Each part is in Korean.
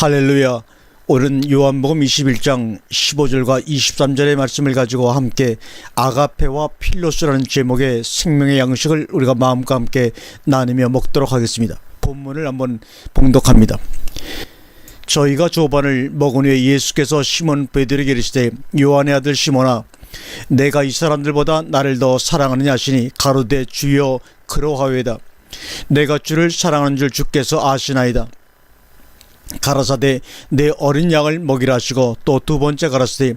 할렐루야. 오늘은 요한복음 21장 15절과 23절의 말씀을 가지고 함께 아가페와 필로스라는 제목의 생명의 양식을 우리가 마음과 함께 나누며 먹도록 하겠습니다. 본문을 한번 봉독합니다. 저희가 조반을 먹은 후에 예수께서 시몬 베드로에게 이르시되 요한의 아들 시몬아, 내가 이 사람들보다 나를 더 사랑하느냐 하시니 가로되 주여 그러하오이다. 내가 주를 사랑하는 줄 주께서 아시나이다. 가라사대 내 어린 양을 먹이라 하시고 또 두 번째 가라사대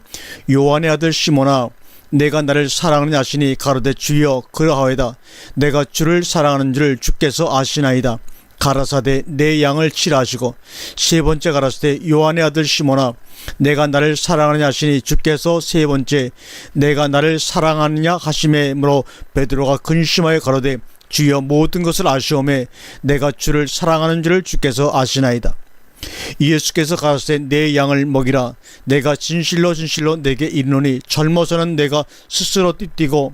요한의 아들 시몬아, 내가 나를 사랑하느냐 하시니 가로되 주여 그러하오이다. 내가 주를 사랑하는 줄 주께서 아시나이다. 가라사대 내 양을 치라 하시고 세 번째 가라사대 요한의 아들 시몬아, 내가 나를 사랑하느냐 하시니 주께서 세 번째 내가 나를 사랑하느냐 하심에므로 베드로가 근심하여 가로되 주여 모든 것을 아시오매 내가 주를 사랑하는 줄을 주께서 아시나이다. 예수께서 가라사대 내 양을 먹이라. 내가 진실로 진실로 내게 이르노니 젊어서는 내가 스스로 띠뛰고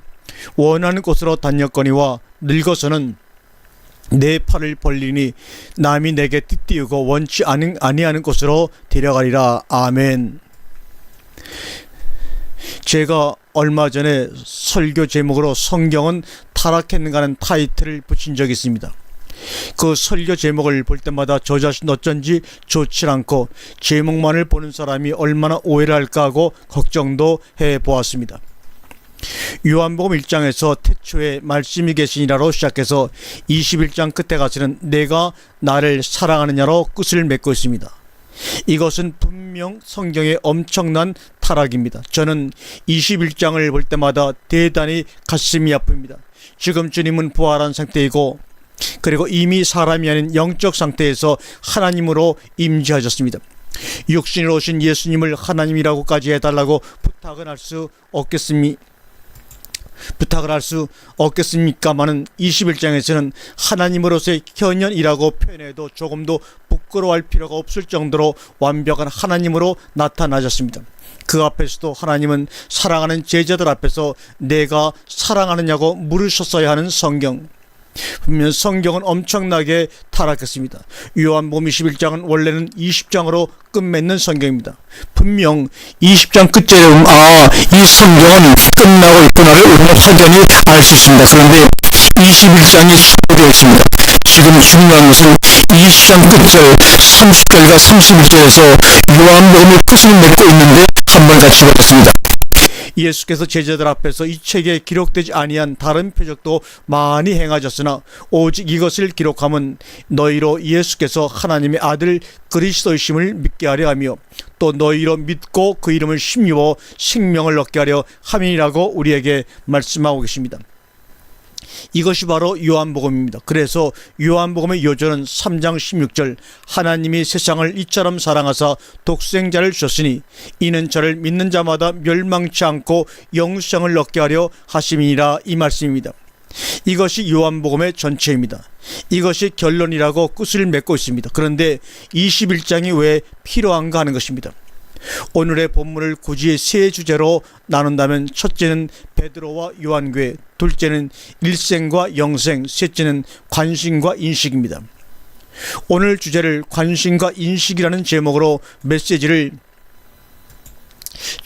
원하는 곳으로 다녔거니와 늙어서는 내 팔을 벌리니 남이 내게 띠띠우고 원치 아니하는 곳으로 데려가리라. 아멘. 제가 얼마 전에 설교 제목으로 성경은 타락했는가 하는 타이틀을 붙인 적이 있습니다. 그 설교 제목을 볼 때마다 저 자신 어쩐지 좋지 않고 제목만을 보는 사람이 얼마나 오해를 할까 하고 걱정도 해보았습니다. 요한복음 1장에서 태초에 말씀이 계시니라로 시작해서 21장 끝에 가서는 내가 나를 사랑하느냐로 끝을 맺고 있습니다. 이것은 분명 성경의 엄청난 타락입니다. 저는 21장을 볼 때마다 대단히 가슴이 아픕니다. 지금 주님은 부활한 상태이고 그리고 이미 사람이 아닌 영적 상태에서 하나님으로 임재하셨습니다. 육신으로 오신 예수님을 하나님이라고까지 해달라고 부탁을 할 수 없겠습니까마는 21장에서는 하나님으로서의 현현이라고 표현해도 조금도 부끄러워할 필요가 없을 정도로 완벽한 하나님으로 나타나셨습니다. 그 앞에서도 하나님은 사랑하는 제자들 앞에서 내가 사랑하느냐고 물으셨어야 하는 성경. 분명 성경은 엄청나게 타락했습니다. 요한복음 21장은 원래는 20장으로 끝맺는 성경입니다. 분명 20장 끝절에 보면 이 성경은 끝나고 있구나를 우리가 확연히 알 수 있습니다. 그런데 21장이 소개되어 있습니다. 지금 중요한 것은 20장 끝절 30절과 31절에서 요한복음의 끝을 맺고 있는데 한번 같이 보겠습니다. 예수께서 제자들 앞에서 이 책에 기록되지 아니한 다른 표적도 많이 행하셨으나 오직 이것을 기록함은 너희로 예수께서 하나님의 아들 그리스도이심을 믿게 하려 하며 또 너희로 믿고 그 이름을 힘입어 생명을 얻게 하려 함이라고 우리에게 말씀하고 계십니다. 이것이 바로 요한복음입니다. 그래서 요한복음의 요절은 3장 16절 하나님이 세상을 이처럼 사랑하사 독생자를 주셨으니 이는 저를 믿는 자마다 멸망치 않고 영생을 얻게 하려 하심이니라, 이 말씀입니다. 이것이 요한복음의 전체입니다. 이것이 결론이라고 끝을 맺고 있습니다. 그런데 21장이 왜 필요한가 하는 것입니다. 오늘의 본문을 굳이 세 주제로 나눈다면 첫째는 베드로와 요한교회, 둘째는 일생과 영생, 셋째는 관심과 인식입니다. 오늘 주제를 관심과 인식이라는 제목으로 메시지를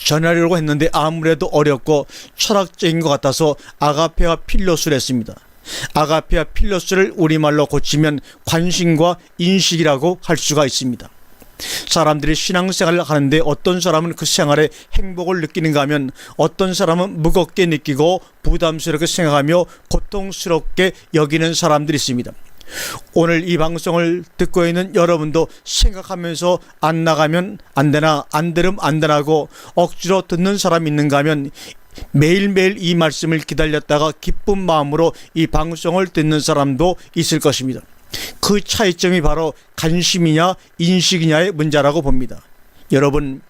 전하려고 했는데 아무래도 어렵고 철학적인 것 같아서 아가페와 필로스를 했습니다. 아가페와 필로스를 우리말로 고치면 관심과 인식이라고 할 수가 있습니다. 사람들이 신앙생활을 하는데 어떤 사람은 그 생활에 행복을 느끼는가 하면 어떤 사람은 무겁게 느끼고 부담스럽게 생각하며 고통스럽게 여기는 사람들이 있습니다. 오늘 이 방송을 듣고 있는 여러분도 생각하면서 안 나가면 안 되나, 안 들으면 안 되나고 억지로 듣는 사람이 있는가 하면 매일매일 이 말씀을 기다렸다가 기쁜 마음으로 이 방송을 듣는 사람도 있을 것입니다. 그 차이점이 바로 관심이냐 인식이냐의 문제라고 봅니다. 여러분,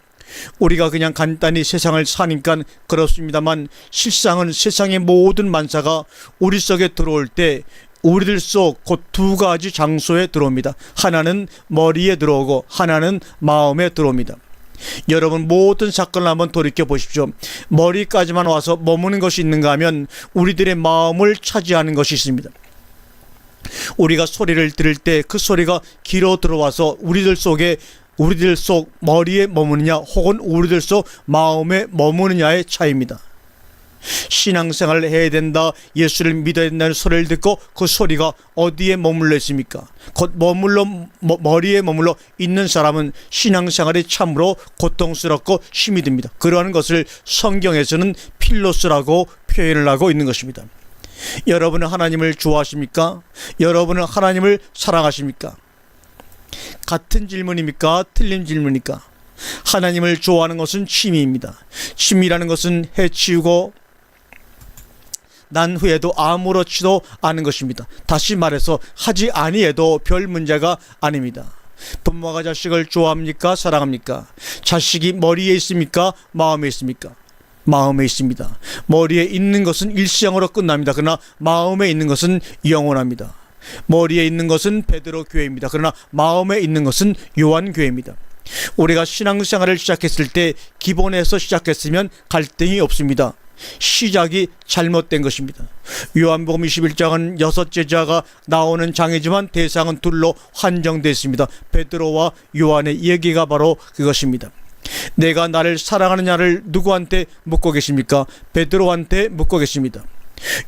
우리가 그냥 간단히 세상을 사니까 그렇습니다만 실상은 세상의 모든 만사가 우리 속에 들어올 때 우리들 속 곧 두 가지 장소에 들어옵니다. 하나는 머리에 들어오고 하나는 마음에 들어옵니다. 여러분, 모든 사건을 한번 돌이켜 보십시오. 머리까지만 와서 머무는 것이 있는가 하면 우리들의 마음을 차지하는 것이 있습니다. 우리가 소리를 들을 때 그 소리가 귀로 들어와서 우리들 속에 우리들 속 머리에 머무느냐 혹은 우리들 속 마음에 머무느냐의 차이입니다. 신앙생활을 해야 된다, 예수를 믿어야 된다는 소리를 듣고 그 소리가 어디에 머물러 있습니까? 곧 머리에 머물러 있는 사람은 신앙생활이 참으로 고통스럽고 힘이 듭니다. 그러한 것을 성경에서는 필로스라고 표현을 하고 있는 것입니다. 여러분은 하나님을 좋아하십니까? 여러분은 하나님을 사랑하십니까? 같은 질문입니까? 틀린 질문입니까? 하나님을 좋아하는 것은 취미입니다. 취미라는 것은 해치우고 난 후에도 아무렇지도 않은 것입니다. 다시 말해서 하지 아니해도 별 문제가 아닙니다. 부모가 자식을 좋아합니까? 사랑합니까? 자식이 머리에 있습니까? 마음에 있습니까? 마음에 있습니다. 머리에 있는 것은 일시적으로 끝납니다. 그러나 마음에 있는 것은 영원합니다. 머리에 있는 것은 베드로 교회입니다. 그러나 마음에 있는 것은 요한 교회입니다. 우리가 신앙생활을 시작했을 때 기본에서 시작했으면 갈등이 없습니다. 시작이 잘못된 것입니다. 요한복음 21장은 6제자가 나오는 장이지만 대상은 둘로 한정되어 있습니다. 베드로와 요한의 얘기가 바로 그것입니다. 내가 나를 사랑하느냐를 누구한테 묻고 계십니까? 베드로한테 묻고 계십니다.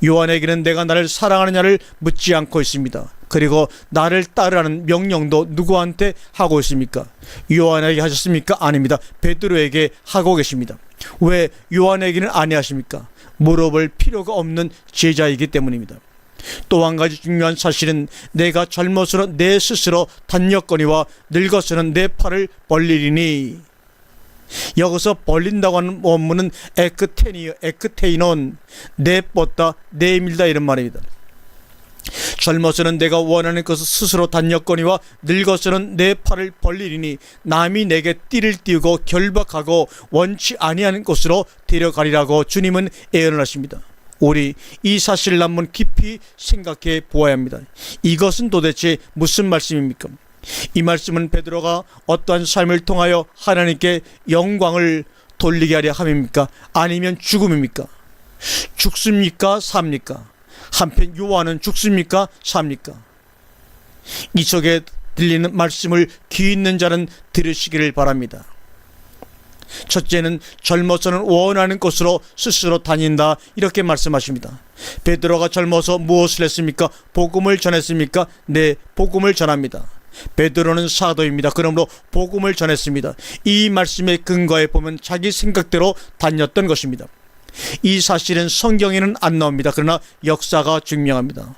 요한에게는 내가 나를 사랑하느냐를 묻지 않고 있습니다. 그리고 나를 따르라는 명령도 누구한테 하고 있습니까? 요한에게 하셨습니까? 아닙니다. 베드로에게 하고 계십니다. 왜 요한에게는 아니하십니까? 물어볼 필요가 없는 제자이기 때문입니다. 또 한 가지 중요한 사실은 내가 젊어서는 내 스스로 단력거니와 늙어서는 내 팔을 벌리리니, 여기서 벌린다고 하는 원문은 에크테이논, 내뻗다, 내밀다 이런 말입니다. 젊어서는 내가 원하는 것을 스스로 단력거니와 늙어서는 내 팔을 벌리리니 남이 내게 띠를 띄우고 결박하고 원치 아니하는 곳으로 데려가리라고 주님은 예언하십니다. 우리 이 사실을 한번 깊이 생각해 보아야 합니다. 이것은 도대체 무슨 말씀입니까? 이 말씀은 베드로가 어떠한 삶을 통하여 하나님께 영광을 돌리게 하려 함입니까? 아니면 죽음입니까? 죽습니까? 삽니까? 한편 요한은 죽습니까? 삽니까? 이 속에 들리는 말씀을 귀 있는 자는 들으시기를 바랍니다. 첫째는 젊어서는 원하는 곳으로 스스로 다닌다, 이렇게 말씀하십니다. 베드로가 젊어서 무엇을 했습니까? 복음을 전했습니까? 네, 복음을 전합니다. 베드로는 사도입니다. 그러므로 복음을 전했습니다. 이 말씀의 근거에 보면 자기 생각대로 다녔던 것입니다. 이 사실은 성경에는 안 나옵니다. 그러나 역사가 증명합니다.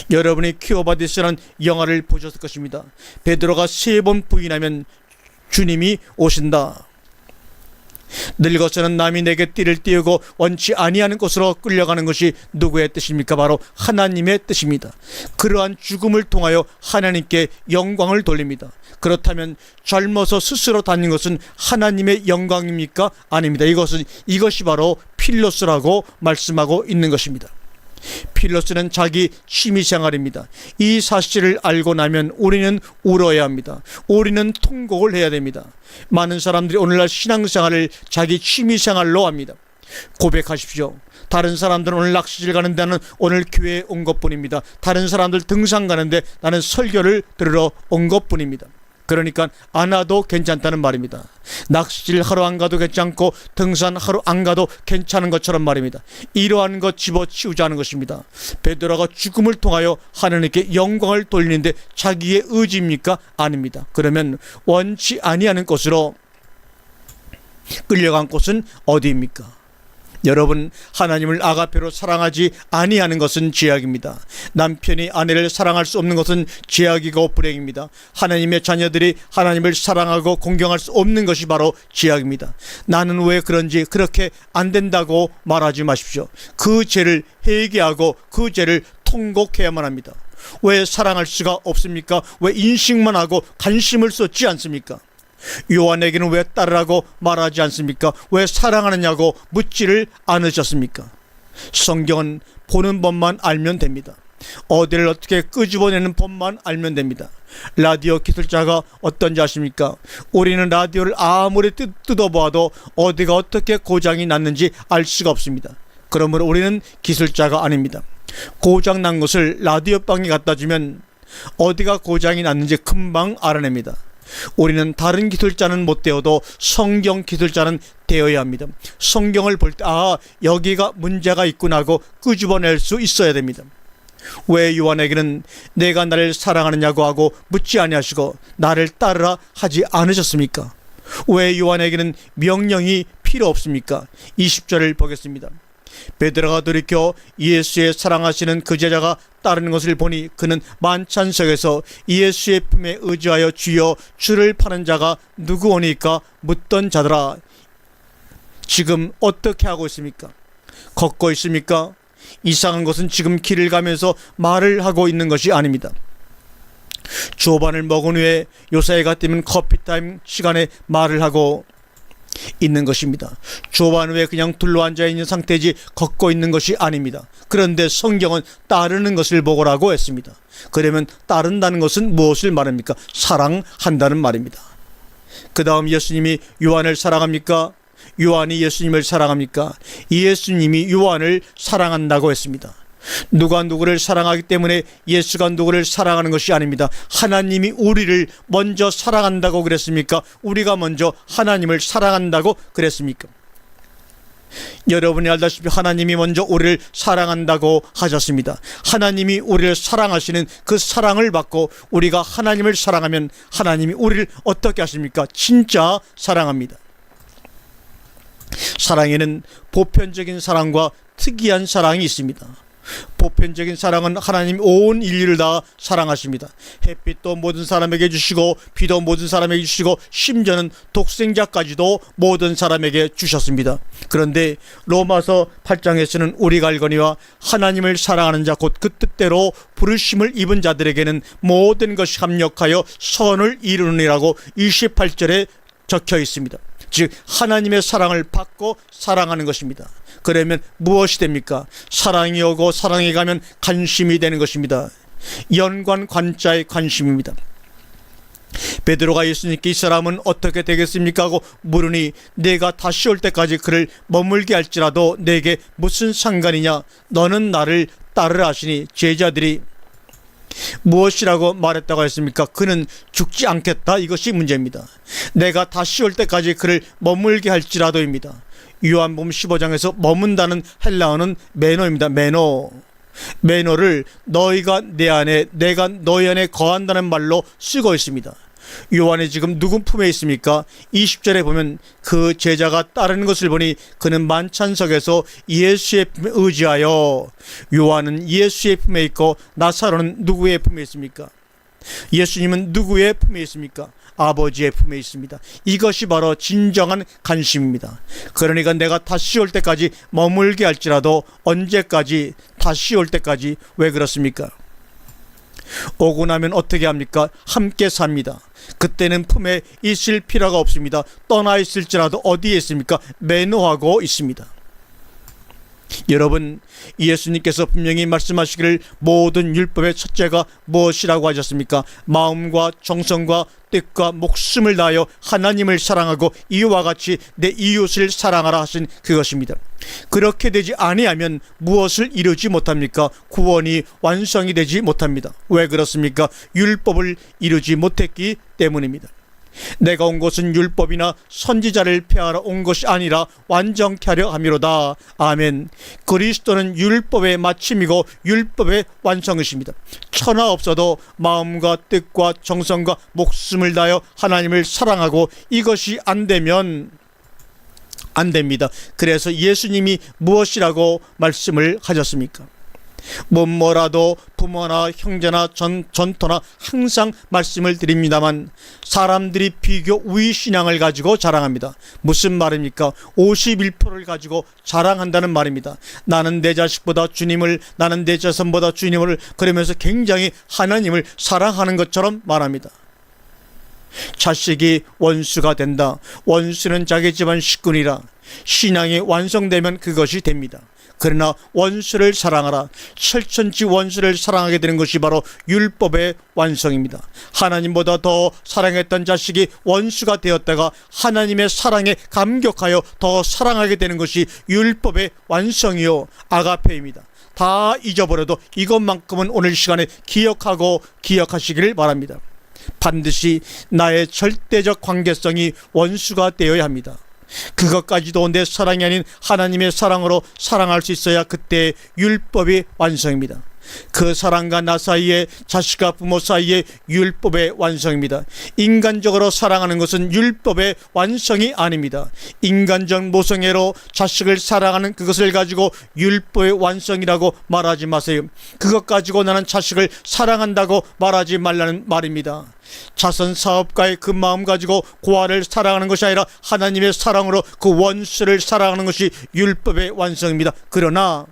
여러분이 큐어바디스라는 영화를 보셨을 것입니다. 베드로가 3번 부인하면 주님이 오신다. 늙어서는 남이 내게 띠를 띄우고 원치 아니하는 곳으로 끌려가는 것이 누구의 뜻입니까? 바로 하나님의 뜻입니다. 그러한 죽음을 통하여 하나님께 영광을 돌립니다. 그렇다면 젊어서 스스로 다닌 것은 하나님의 영광입니까? 아닙니다. 이것이 바로 필로스라고 말씀하고 있는 것입니다. 필로스는 자기 취미생활입니다. 이 사실을 알고 나면 우리는 울어야 합니다. 우리는 통곡을 해야 됩니다. 많은 사람들이 오늘날 신앙생활을 자기 취미생활로 합니다. 고백하십시오. 다른 사람들은 오늘 낚시질 가는데 나는 오늘 교회에 온 것뿐입니다. 다른 사람들 등산 가는데 나는 설교를 들으러 온 것뿐입니다. 그러니까 안 와도 괜찮다는 말입니다. 낚시질 하러 안 가도 괜찮고 등산 하러 안 가도 괜찮은 것처럼 말입니다. 이러한 것 집어치우자는 것입니다. 베드로가 죽음을 통하여 하나님께 영광을 돌리는데 자기의 의지입니까? 아닙니다. 그러면 원치 아니하는 곳으로 끌려간 곳은 어디입니까? 여러분, 하나님을 아가페로 사랑하지 아니하는 것은 죄악입니다. 남편이 아내를 사랑할 수 없는 것은 죄악이고 불행입니다. 하나님의 자녀들이 하나님을 사랑하고 공경할 수 없는 것이 바로 죄악입니다. 나는 왜 그런지 그렇게 안 된다고 말하지 마십시오. 그 죄를 회개하고 그 죄를 통곡해야만 합니다. 왜 사랑할 수가 없습니까? 왜 인식만 하고 관심을 쏟지 않습니까? 요한에게는 왜 따르라고 말하지 않습니까? 왜 사랑하느냐고 묻지를 않으셨습니까? 성경은 보는 법만 알면 됩니다. 어디를 어떻게 끄집어내는 법만 알면 됩니다. 라디오 기술자가 어떤지 아십니까? 우리는 라디오를 아무리 뜯어보아도 어디가 어떻게 고장이 났는지 알 수가 없습니다. 그러므로 우리는 기술자가 아닙니다. 고장 난 것을 라디오방에 갖다 주면 어디가 고장이 났는지 금방 알아냅니다. 우리는 다른 기술자는 못 되어도 성경 기술자는 되어야 합니다. 성경을 볼 때 여기가 문제가 있구나 하고 끄집어낼 수 있어야 됩니다. 왜 요한에게는 내가 나를 사랑하느냐고 하고 묻지 아니하시고 나를 따르라 하지 않으셨습니까? 왜 요한에게는 명령이 필요 없습니까? 20절을 보겠습니다. 베드로가 돌이켜 예수의 사랑하시는 그 제자가 따르는 것을 보니 그는 만찬석에서 예수의 품에 의지하여 주여 주를 파는 자가 누구오니까 묻던 자더라. 지금 어떻게 하고 있습니까? 걷고 있습니까? 이상한 것은 지금 길을 가면서 말을 하고 있는 것이 아닙니다. 조반을 먹은 후에 요사이 같으면 커피타임 시간에 말을 하고 있는 것입니다. 조반 후에 그냥 둘러앉아 있는 상태지 걷고 있는 것이 아닙니다. 그런데 성경은 따르는 것을 보고라고 했습니다. 그러면 따른다는 것은 무엇을 말합니까? 사랑한다는 말입니다. 그 다음 예수님이 요한을 사랑합니까? 요한이 예수님을 사랑합니까? 예수님이 요한을 사랑한다고 했습니다. 누가 누구를 사랑하기 때문에 예수가 누구를 사랑하는 것이 아닙니다. 하나님이 우리를 먼저 사랑한다고 그랬습니까? 우리가 먼저 하나님을 사랑한다고 그랬습니까? 여러분이 알다시피 하나님이 먼저 우리를 사랑한다고 하셨습니다. 하나님이 우리를 사랑하시는 그 사랑을 받고 우리가 하나님을 사랑하면 하나님이 우리를 어떻게 하십니까? 진짜 사랑합니다. 사랑에는 보편적인 사랑과 특이한 사랑이 있습니다. 보편적인 사랑은 하나님 온 인류를 다 사랑하십니다. 햇빛도 모든 사람에게 주시고 비도 모든 사람에게 주시고 심지어는 독생자까지도 모든 사람에게 주셨습니다. 그런데 로마서 8장에서는 우리가 알거니와 하나님을 사랑하는 자 곧 그 뜻대로 부르심을 입은 자들에게는 모든 것이 합력하여 선을 이루느니라고 28절에 적혀 있습니다. 즉 하나님의 사랑을 받고 사랑하는 것입니다. 그러면 무엇이 됩니까? 사랑이 오고 사랑이 가면 관심이 되는 것입니다. 연관 관자의 관심입니다. 베드로가 예수님께 이 사람은 어떻게 되겠습니까? 하고 물으니 내가 다시 올 때까지 그를 머물게 할지라도 내게 무슨 상관이냐? 너는 나를 따르라 하시니 제자들이 무엇이라고 말했다고 했습니까? 그는 죽지 않겠다. 이것이 문제입니다. 내가 다시 올 때까지 그를 머물게 할지라도입니다. 요한복음 15장에서 머문다는 헬라어는 매노입니다. 매노를 너희가 내 안에 내가 너희 안에 거한다는 말로 쓰고 있습니다. 요한이 지금 누구 품에 있습니까? 20절에 보면 그 제자가 따르는 것을 보니 그는 만찬석에서 예수의 품에 의지하여. 요한은 예수의 품에 있고 나사로는 누구의 품에 있습니까? 예수님은 누구의 품에 있습니까? 아버지의 품에 있습니다. 이것이 바로 진정한 관심입니다. 그러니까 내가 다시 올 때까지 머물게 할지라도 언제까지? 다시 올 때까지. 왜 그렇습니까? 오고 나면 어떻게 합니까? 함께 삽니다. 그때는 품에 있을 필요가 없습니다. 떠나 있을지라도 어디에 있습니까? 매노하고 있습니다. 여러분, 예수님께서 분명히 말씀하시기를 모든 율법의 첫째가 무엇이라고 하셨습니까? 마음과 정성과 뜻과 목숨을 다하여 하나님을 사랑하고 이와 같이 내 이웃을 사랑하라 하신 그것입니다. 그렇게 되지 아니하면 무엇을 이루지 못합니까? 구원이 완성이 되지 못합니다. 왜 그렇습니까? 율법을 이루지 못했기 때문입니다. 내가 온 것은 율법이나 선지자를 폐하러 온 것이 아니라 완전케 하려 함이로다. 아멘. 그리스도는 율법의 마침이고 율법의 완성이십니다. 천하 없어도 마음과 뜻과 정성과 목숨을 다하여 하나님을 사랑하고 이것이 안 되면 안 됩니다. 그래서 예수님이 무엇이라고 말씀을 하셨습니까? 뭐라도 부모나 형제나 전토나 항상 말씀을 드립니다만 사람들이 비교 우위신앙을 가지고 자랑합니다. 무슨 말입니까? 51%를 가지고 자랑한다는 말입니다. 나는 내 자식보다 주님을, 나는 내 자손보다 주님을, 그러면서 굉장히 하나님을 사랑하는 것처럼 말합니다. 자식이 원수가 된다. 원수는 자기 집안 식구니라. 신앙이 완성되면 그것이 됩니다. 그러나 원수를 사랑하라. 철천지 원수를 사랑하게 되는 것이 바로 율법의 완성입니다. 하나님보다 더 사랑했던 자식이 원수가 되었다가 하나님의 사랑에 감격하여 더 사랑하게 되는 것이 율법의 완성이요 아가페입니다. 다 잊어버려도 이것만큼은 오늘 시간에 기억하시기를 바랍니다. 반드시 나의 절대적 관계성이 원수가 되어야 합니다. 그것까지도 내 사랑이 아닌 하나님의 사랑으로 사랑할 수 있어야 그때 율법이 완성입니다. 그 사랑과 나 사이에, 자식과 부모 사이에 율법의 완성입니다. 인간적으로 사랑하는 것은 율법의 완성이 아닙니다. 인간적 모성애로 자식을 사랑하는 그것을 가지고 율법의 완성이라고 말하지 마세요. 그것 가지고 나는 자식을 사랑한다고 말하지 말라는 말입니다. 자선 사업가의 그 마음 가지고 고아를 사랑하는 것이 아니라 하나님의 사랑으로 그 원수를 사랑하는 것이 율법의 완성입니다. 그러나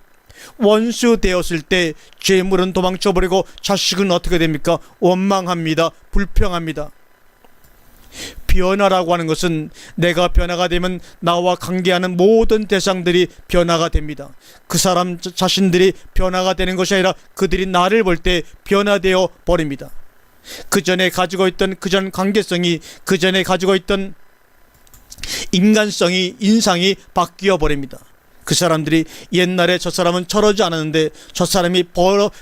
원수 되었을 때 죄물은 도망쳐버리고 자식은 어떻게 됩니까? 원망합니다. 불평합니다. 변화라고 하는 것은 내가 변화가 되면 나와 관계하는 모든 대상들이 변화가 됩니다. 그 사람 자신들이 변화가 되는 것이 아니라 그들이 나를 볼 때 변화되어 버립니다. 그 전에 가지고 있던 그전 관계성이, 그 전에 가지고 있던 인간성이, 인상이 바뀌어 버립니다. 그 사람들이 옛날에 저 사람은 저러지 않았는데 저 사람이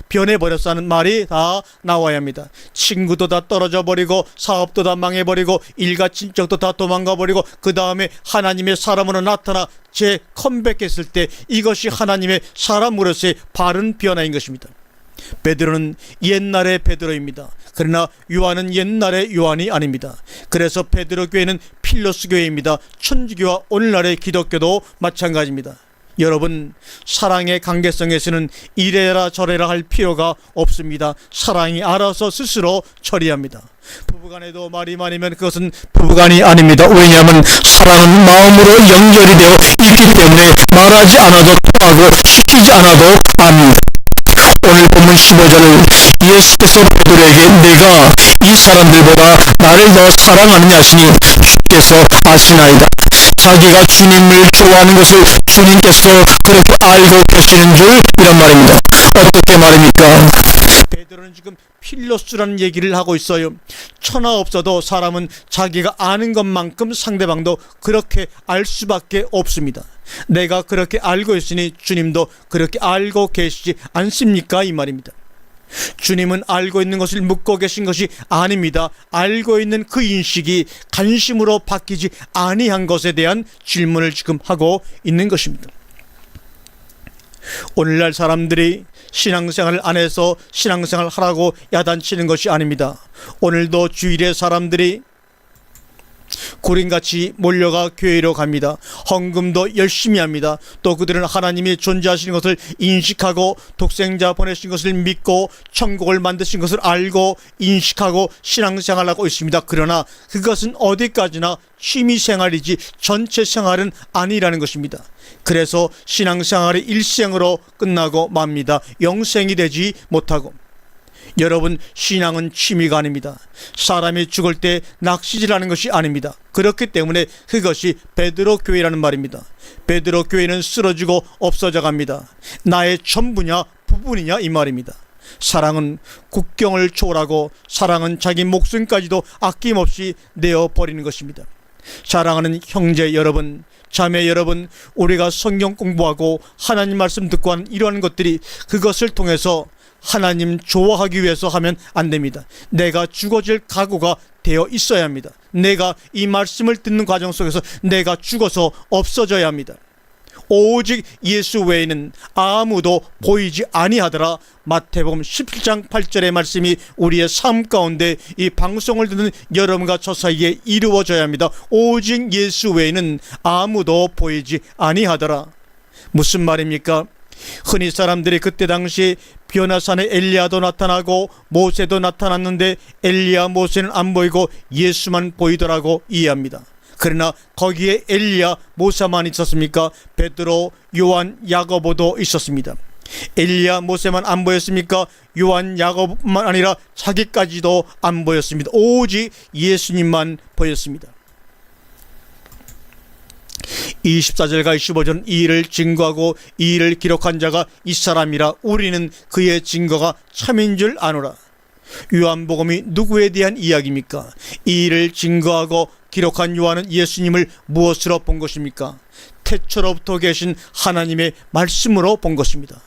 변해버렸어 하는 말이 다 나와야 합니다. 친구도 다 떨어져 버리고, 사업도 다 망해버리고, 일가 친척도 다 도망가버리고, 그 다음에 하나님의 사람으로 나타나 컴백했을 때 이것이 하나님의 사람으로서의 바른 변화인 것입니다. 베드로는 옛날의 베드로입니다. 그러나 요한은 옛날의 요한이 아닙니다. 그래서 베드로 교회는 필로스 교회입니다. 천주교와 오늘날의 기독교도 마찬가지입니다. 여러분, 사랑의 관계성에서는 이래라 저래라 할 필요가 없습니다. 사랑이 알아서 스스로 처리합니다. 부부간에도 말이 많으면 그것은 부부간이 아닙니다. 왜냐하면 사랑은 마음으로 연결이 되어 있기 때문에 말하지 않아도 통하고 시키지 않아도 압니다. 오늘 본문 15절을 예수께서 베드로에게 내가 이 사람들보다 나를 더 사랑하느냐 하시니 주께서 아시나이다. 자기가 주님을 좋아하는 것을 주님께서 그렇게 알고 계시는 줄, 이런 말입니다. 어떻게 말입니까? 베드로는 지금 필로스라는 얘기를 하고 있어요. 천하 없어도 사람은 자기가 아는 것만큼 상대방도 그렇게 알 수밖에 없습니다. 내가 그렇게 알고 있으니 주님도 그렇게 알고 계시지 않습니까? 이 말입니다. 주님은 알고 있는 것을 묻고 계신 것이 아닙니다. 알고 있는 그 인식이 관심으로 바뀌지 아니한 것에 대한 질문을 지금 하고 있는 것입니다. 오늘날 사람들이 신앙생활을 안 해서 신앙생활 하라고 야단치는 것이 아닙니다. 오늘도 주일에 사람들이 구린같이 몰려가 교회로 갑니다. 헌금도 열심히 합니다. 또 그들은 하나님이 존재하시는 것을 인식하고 독생자 보내신 것을 믿고 천국을 만드신 것을 알고 인식하고 신앙생활하고 있습니다. 그러나 그것은 어디까지나 취미생활이지 전체 생활은 아니라는 것입니다. 그래서 신앙생활이 일생으로 끝나고 맙니다. 영생이 되지 못하고. 여러분, 신앙은 취미가 아닙니다. 사람이 죽을 때 낚시질하는 것이 아닙니다. 그렇기 때문에 그것이 베드로 교회라는 말입니다. 베드로 교회는 쓰러지고 없어져 갑니다. 나의 전부냐 부분이냐 이 말입니다. 사랑은 국경을 초월하고 사랑은 자기 목숨까지도 아낌없이 내어버리는 것입니다. 사랑하는 형제 여러분, 자매 여러분, 우리가 성경 공부하고 하나님 말씀 듣고 하는 이러한 것들이 그것을 통해서 하나님 좋아하기 위해서 하면 안 됩니다. 내가 죽어질 각오가 되어 있어야 합니다. 내가 이 말씀을 듣는 과정 속에서 내가 죽어서 없어져야 합니다. 오직 예수 외에는 아무도 보이지 아니하더라. 마태복음 17장 8절의 말씀이 우리의 삶 가운데 이 방송을 듣는 여러분과 저 사이에 이루어져야 합니다. 오직 예수 외에는 아무도 보이지 아니하더라. 무슨 말입니까? 흔히 사람들이 그때 당시 변화산에 엘리야도 나타나고 모세도 나타났는데 엘리야 모세는 안 보이고 예수만 보이더라고 이해합니다. 그러나 거기에 엘리야 모세만 있었습니까? 베드로, 요한, 야고보도 있었습니다. 엘리야 모세만 안 보였습니까? 요한, 야고보만 아니라 자기까지도 안 보였습니다. 오직 예수님만 보였습니다. 24절과 25절, 이 일을 증거하고 이 일을 기록한 자가 이 사람이라 우리는 그의 증거가 참인 줄 아노라. 요한복음이 누구에 대한 이야기입니까? 이 일을 증거하고 기록한 요한은 예수님을 무엇으로 본 것입니까? 태초로부터 계신 하나님의 말씀으로 본 것입니다.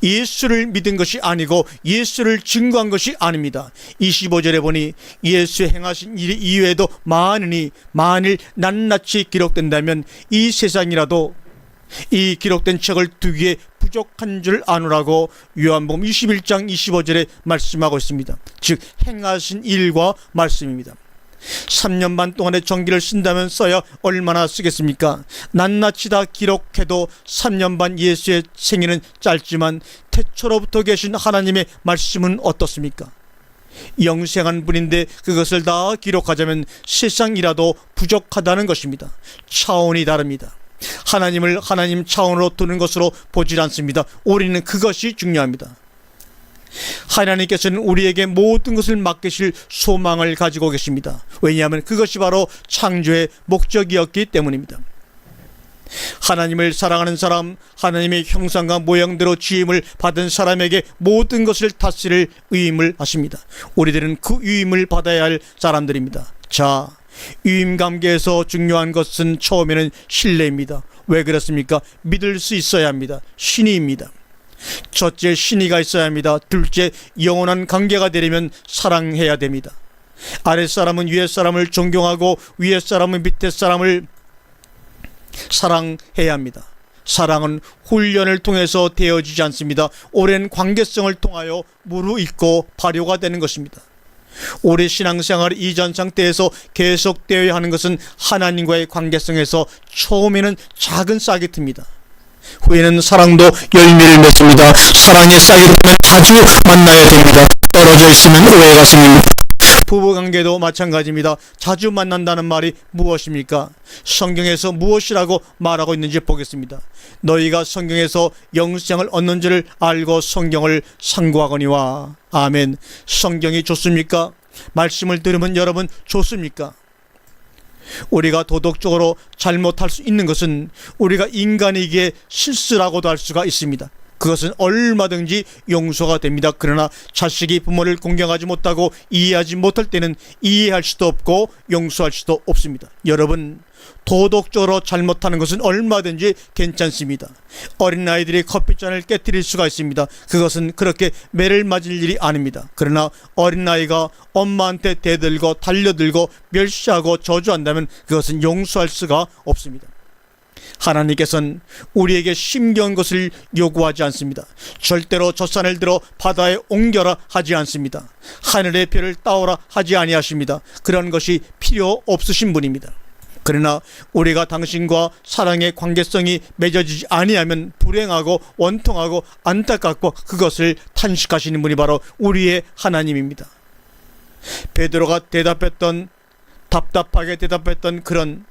예수를 믿은 것이 아니고 예수를 증거한 것이 아닙니다. 25절에 보니 예수 행하신 일 이외에도 만일 낱낱이 기록된다면 이 세상이라도 이 기록된 책을 두기에 부족한 줄 아노라고 요한복음 21장 25절에 말씀하고 있습니다. 즉 행하신 일과 말씀입니다. 3년 반 동안의 전기를 쓴다면 써야 얼마나 쓰겠습니까? 낱낱이 다 기록해도 3년 반 예수의 생애는 짧지만 태초로부터 계신 하나님의 말씀은 어떻습니까? 영생한 분인데 그것을 다 기록하자면 세상이라도 부족하다는 것입니다. 차원이 다릅니다. 하나님을 하나님 차원으로 두는 것으로 보질 않습니다. 우리는 그것이 중요합니다. 하나님께서는 우리에게 모든 것을 맡기실 소망을 가지고 계십니다. 왜냐하면 그것이 바로 창조의 목적이었기 때문입니다. 하나님을 사랑하는 사람, 하나님의 형상과 모양대로 지음을 받은 사람에게 모든 것을 다스릴 위임을 하십니다. 우리들은 그 위임을 받아야 할 사람들입니다. 자, 위임관계에서 중요한 것은 처음에는 신뢰입니다. 왜 그렇습니까? 믿을 수 있어야 합니다. 신의입니다. 첫째, 신의가 있어야 합니다. 둘째, 영원한 관계가 되려면 사랑해야 됩니다. 아랫사람은 위에사람을 존경하고 위에사람은 밑에사람을 사랑해야 합니다. 사랑은 훈련을 통해서 되어지지 않습니다. 오랜 관계성을 통하여 무르익고 발효가 되는 것입니다. 오래 신앙생활 이전 상태에서 계속되어야 하는 것은 하나님과의 관계성에서 처음에는 작은 싹이 틉니다. 후에는 사랑도 열매를 맺습니다. 사랑의 싹이 되면 자주 만나야 됩니다. 떨어져 있으면 오해가 생깁니다. 부부관계도 마찬가지입니다. 자주 만난다는 말이 무엇입니까? 성경에서 무엇이라고 말하고 있는지 보겠습니다. 너희가 성경에서 영생을 얻는 줄을 알고 성경을 상고하거니와. 아멘. 성경이 좋습니까? 말씀을 들으면 여러분 좋습니까? 우리가 도덕적으로 잘못할 수 있는 것은 우리가 인간이기에 실수라고도 할 수가 있습니다. 그것은 얼마든지 용서가 됩니다. 그러나 자식이 부모를 공경하지 못하고 이해하지 못할 때는 이해할 수도 없고 용서할 수도 없습니다. 여러분, 도덕적으로 잘못하는 것은 얼마든지 괜찮습니다. 어린아이들이 커피잔을 깨뜨릴 수가 있습니다. 그것은 그렇게 매를 맞을 일이 아닙니다. 그러나 어린아이가 엄마한테 대들고 달려들고 멸시하고 저주한다면 그것은 용서할 수가 없습니다. 하나님께서는 우리에게 심겨운 것을 요구하지 않습니다. 절대로 젖산을 들어 바다에 옮겨라 하지 않습니다. 하늘의 별을 따오라 하지 아니하십니다. 그런 것이 필요 없으신 분입니다. 그러나 우리가 당신과 사랑의 관계성이 맺어지지 아니하면 불행하고 원통하고 안타깝고 그것을 탄식하시는 분이 바로 우리의 하나님입니다. 베드로가 답답하게 대답했던 그런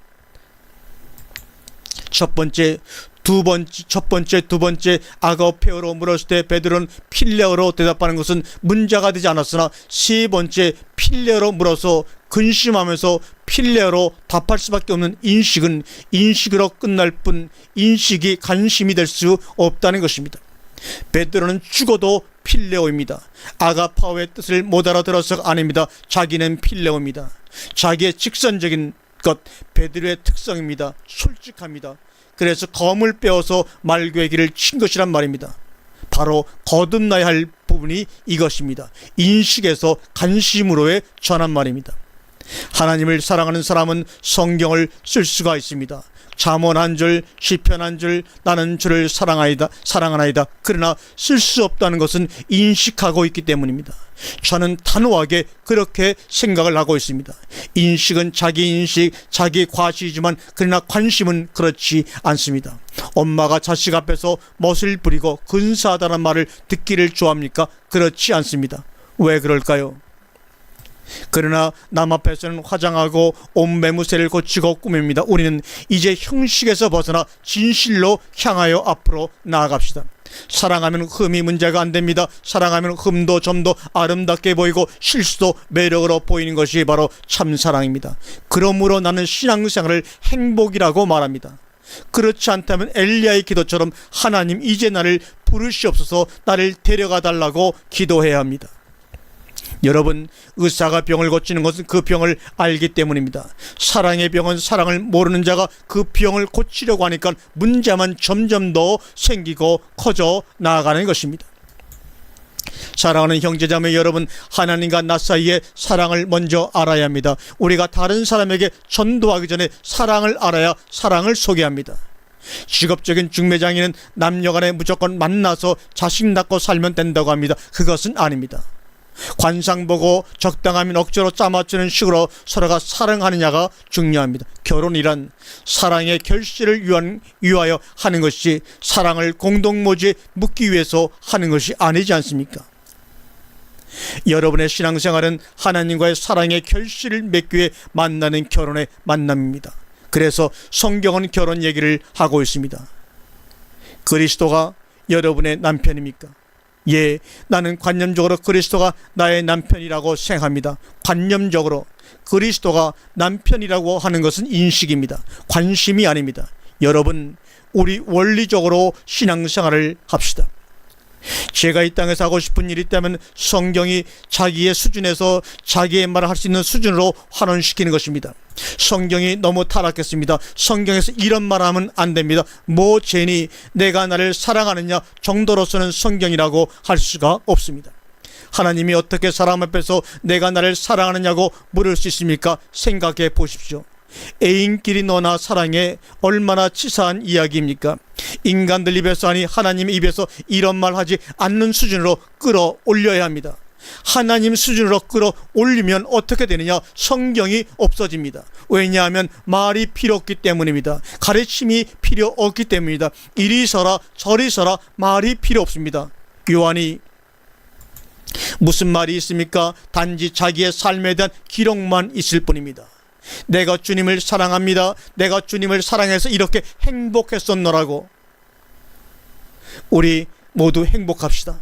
첫 번째, 두 번째 아가페어로 물었을 때 베드로는 필레어로 대답하는 것은 문자가 되지 않았으나 세 번째 필레어로 물어서 근심하면서 필레어로 답할 수밖에 없는 인식은 인식으로 끝날 뿐 인식이 간심이 될 수 없다는 것입니다. 베드로는 죽어도 필레오입니다. 아가파오의 뜻을 못 알아들어서가 아닙니다. 자기는 필레오입니다. 자기의 직선적인 것, 베드로의 특성입니다. 솔직합니다. 그래서 검을 빼어서 말궤기를 친 것이란 말입니다. 바로 거듭나야 할 부분이 이것입니다. 인식에서 간심으로의 전한 말입니다. 하나님을 사랑하는 사람은 성경을 쓸 수가 있습니다. 잠언 한 줄, 시편 한 줄, 나는 주를 사랑하나이다. 그러나 쓸 수 없다는 것은 인식하고 있기 때문입니다. 저는 단호하게 그렇게 생각을 하고 있습니다. 인식은 자기 인식, 자기 과시이지만 그러나 관심은 그렇지 않습니다. 엄마가 자식 앞에서 멋을 부리고 근사하다는 말을 듣기를 좋아합니까? 그렇지 않습니다. 왜 그럴까요? 그러나 남 앞에서는 화장하고 옷 매무새를 고치고 꾸밉니다. 우리는 이제 형식에서 벗어나 진실로 향하여 앞으로 나아갑시다. 사랑하면 흠이 문제가 안 됩니다. 사랑하면 흠도 점도 아름답게 보이고 실수도 매력으로 보이는 것이 바로 참사랑입니다. 그러므로 나는 신앙생활을 행복이라고 말합니다. 그렇지 않다면 엘리야의 기도처럼 하나님 이제 나를 부르시옵소서, 나를 데려가 달라고 기도해야 합니다. 여러분, 의사가 병을 고치는 것은 그 병을 알기 때문입니다. 사랑의 병은 사랑을 모르는 자가 그 병을 고치려고 하니까 문제만 점점 더 생기고 커져 나아가는 것입니다. 사랑하는 형제자매 여러분, 하나님과 나 사이에 사랑을 먼저 알아야 합니다. 우리가 다른 사람에게 전도하기 전에 사랑을 알아야 사랑을 소개합니다. 직업적인 중매장에는 남녀간에 무조건 만나서 자식 낳고 살면 된다고 합니다. 그것은 아닙니다. 관상 보고 적당하면 억지로 짜맞추는 식으로 서로가 사랑하느냐가 중요합니다. 결혼이란 사랑의 결실을 위하여 하는 것이, 사랑을 공동모지에 묻기 위해서 하는 것이 아니지 않습니까? 여러분의 신앙생활은 하나님과의 사랑의 결실을 맺기 위해 만나는 결혼의 만남입니다. 그래서 성경은 결혼 얘기를 하고 있습니다. 그리스도가 여러분의 남편입니까? 예, 나는 관념적으로 그리스도가 나의 남편이라고 생각합니다. 관념적으로 그리스도가 남편이라고 하는 것은 인식입니다. 관심이 아닙니다. 여러분, 우리 원리적으로 신앙생활을 합시다. 제가 이 땅에서 하고 싶은 일이 있다면 성경이 자기의 수준에서 자기의 말을 할 수 있는 수준으로 환원시키는 것입니다. 성경이 너무 타락했습니다. 성경에서 이런 말하면 안 됩니다. 뭐 죄니 내가 나를 사랑하느냐 정도로서는 성경이라고 할 수가 없습니다. 하나님이 어떻게 사람 앞에서 내가 나를 사랑하느냐고 물을 수 있습니까? 생각해 보십시오. 애인끼리 너나 사랑해, 얼마나 치사한 이야기입니까? 인간들 입에서 아니 하나님 입에서 이런 말 하지 않는 수준으로 끌어올려야 합니다. 하나님 수준으로 끌어올리면 어떻게 되느냐? 성경이 없어집니다. 왜냐하면 말이 필요 없기 때문입니다. 가르침이 필요 없기 때문입니다. 이리 서라 저리 서라 말이 필요 없습니다. 요한이 무슨 말이 있습니까? 단지 자기의 삶에 대한 기록만 있을 뿐입니다. 내가 주님을 사랑합니다. 내가 주님을 사랑해서 이렇게 행복했었노라고. 우리 모두 행복합시다.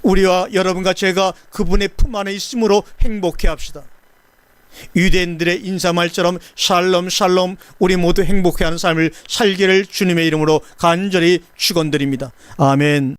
우리와 여러분과 제가 그분의 품 안에 있음으로 행복해 합시다. 유대인들의 인사말처럼 샬롬 샬롬, 우리 모두 행복해하는 삶을 살기를 주님의 이름으로 간절히 축원드립니다. 아멘.